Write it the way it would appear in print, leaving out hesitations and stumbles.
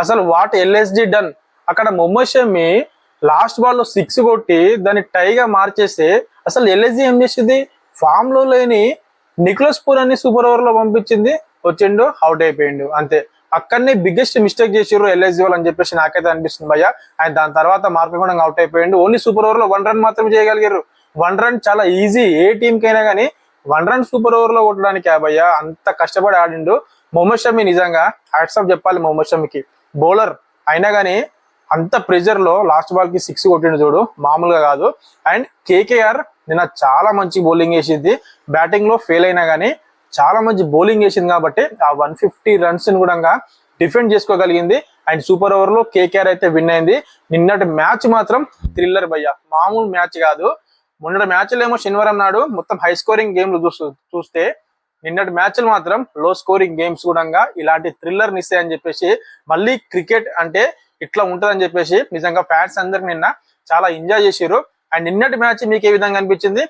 అసలు what LSD done. అక్కడ Mohammed Shami last ball లో 6 కొట్టి దాన్ని టైగా మార్చేస్తే అసలు ఎల్ఎస్జి ఏం చేసింది, ఫామ్ లో లేని నికోలస్ పూరన్ని సూపర్ ఓవర్ లో పంపించింది, వచ్చిండు అవుట్ అయిపోయిండు అంతే. అక్కడనే బిగ్గెస్ట్ మిస్టేక్ చేసిర్రు ఎల్ఎస్జి వాళ్ళు అని చెప్పేసి నాకైతే అనిపిస్తుంది భయ్య. ఆయన దాని తర్వాత మార్పు అవుట్ అయిపోయిండు. ఓన్లీ సూపర్ ఓవర్ లో 1 రన్ మాత్రం చేయగలిగారు. 1 రన్ చాలా ఈజీ ఏ టీం కైనా కానీ. 1 రన్ సూపర్ ఓవర్ లో కొట్టడానికి భయ్య అంత కష్టపడి ఆడిండు మొహమ్మద్ షమి. నిజంగా హ్యాట్స్ ఆఫ్ చెప్పాలి మొహమ్మద్ షమికి. బౌలర్ అయినా కానీ అంత ప్రెజర్ లో లాస్ట్ బాల్ కి 6 కొట్టిండు చూడు, మామూలుగా కాదు. అండ్ కేకేఆర్ నిన్న చాలా మంచి బౌలింగ్ వేసింది. బ్యాటింగ్ లో ఫెయిల్ అయినా కానీ చాలా మంచి బౌలింగ్ వేసింది కాబట్టి ఆ 150 రన్స్ ని కూడా డిఫెండ్ చేసుకోగలిగింది. అండ్ సూపర్ ఓవర్ లో కేకేఆర్ అయితే విన్ అయింది. నిన్నటి మ్యాచ్ మాత్రం థ్రిల్లర్ భయ్య, మామూలు మ్యాచ్ కాదు. మొన్నటి మ్యాచ్లు ఏమో శనివారం నాడు మొత్తం హై స్కోరింగ్ గేమ్లు చూస్తే నిన్నటి మ్యాచ్లు మాత్రం లో స్కోరింగ్ గేమ్స్ కూడా ఇలాంటి థ్రిల్లర్ నిస్తాయని చెప్పేసి, మళ్ళీ క్రికెట్ అంటే ఇట్లా ఉంటదని చెప్పేసి నిజంగా ఫ్యాన్స్ అందరికి నిన్న చాలా ఎంజాయ్ చేసారు. అండ్ నిన్నటి మ్యాచ్ మీకు ఏ విధంగా అనిపించింది